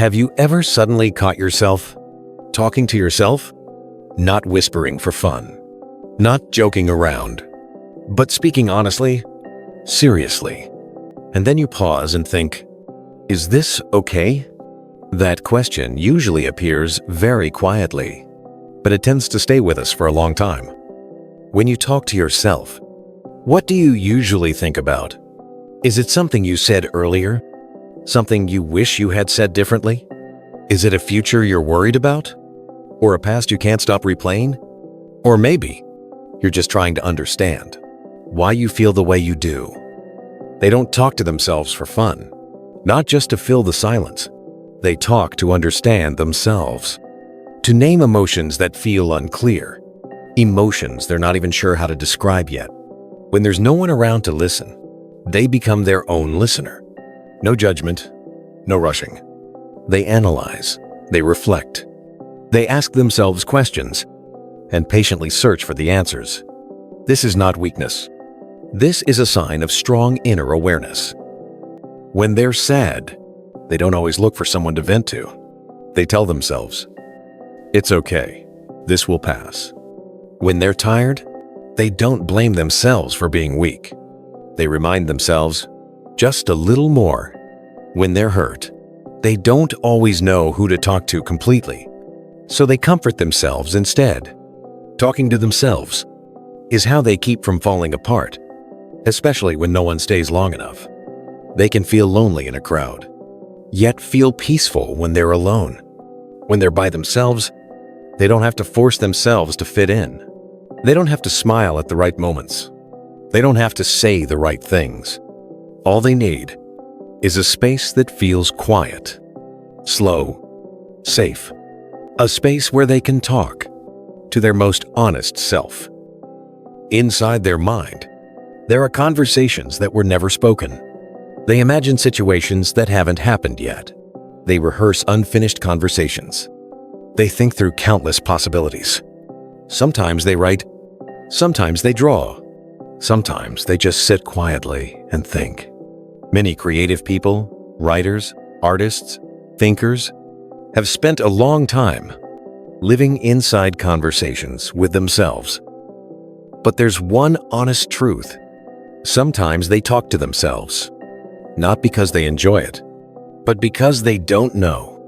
Have you ever suddenly caught yourself talking to yourself? Not whispering for fun, not joking around, but speaking honestly, seriously. And then you pause and think, is this okay? That question usually appears very quietly, but it tends to stay with us for a long time. When you talk to yourself, what do you usually think about? Is it something you said earlier? Something you wish you had said differently? Is it a future you're worried about? Or a past you can't stop replaying? Or maybe you're just trying to understand why you feel the way you do. They don't talk to themselves for fun, not just to fill the silence. They talk to understand themselves, to name emotions that feel unclear, emotions they're not even sure how to describe yet. When there's no one around to listen, they become their own listener. No judgment, no rushing. They analyze, they reflect, they ask themselves questions, and patiently search for the answers. This is not weakness. This is a sign of strong inner awareness. When they're sad, they don't always look for someone to vent to. They tell themselves, "It's okay, this will pass." When they're tired, they don't blame themselves for being weak. They remind themselves, just a little more. When they're hurt, they don't always know who to talk to completely, so they comfort themselves instead. Talking to themselves is how they keep from falling apart, especially when no one stays long enough. They can feel lonely in a crowd, yet feel peaceful when they're alone. When they're by themselves, they don't have to force themselves to fit in. They don't have to smile at the right moments. They don't have to say the right things. All they need is a space that feels quiet, slow, safe. A space where they can talk to their most honest self. Inside their mind, there are conversations that were never spoken. They imagine situations that haven't happened yet. They rehearse unfinished conversations. They think through countless possibilities. Sometimes they write, sometimes they draw. Sometimes they just sit quietly and think. Many creative people, writers, artists, thinkers, have spent a long time living inside conversations with themselves. But there's one honest truth. Sometimes they talk to themselves, not because they enjoy it, but because they don't know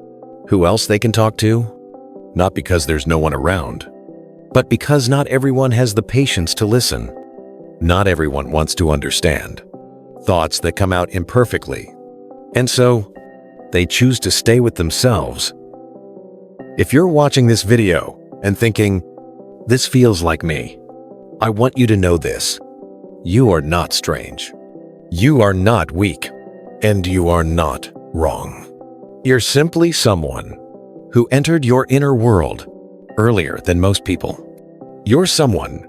who else they can talk to, not because there's no one around, but because not everyone has the patience to listen. Not everyone wants to understand thoughts that come out imperfectly, and so they choose to stay with themselves. If you're watching this video and thinking, "This feels like me," I want you to know this. You are not strange. You are not weak, and you are not wrong. You're simply someone who entered your inner world earlier than most people. You're someone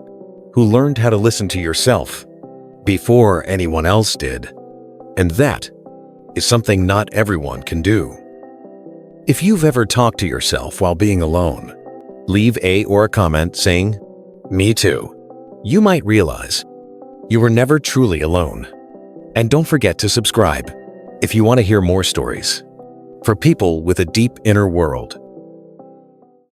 who learned how to listen to yourself before anyone else did, and that is something not everyone can do. If you've ever talked to yourself while being alone, leave a comment saying, "Me too." You might realize you were never truly alone. And don't forget to subscribe if you want to hear more stories for people with a deep inner world.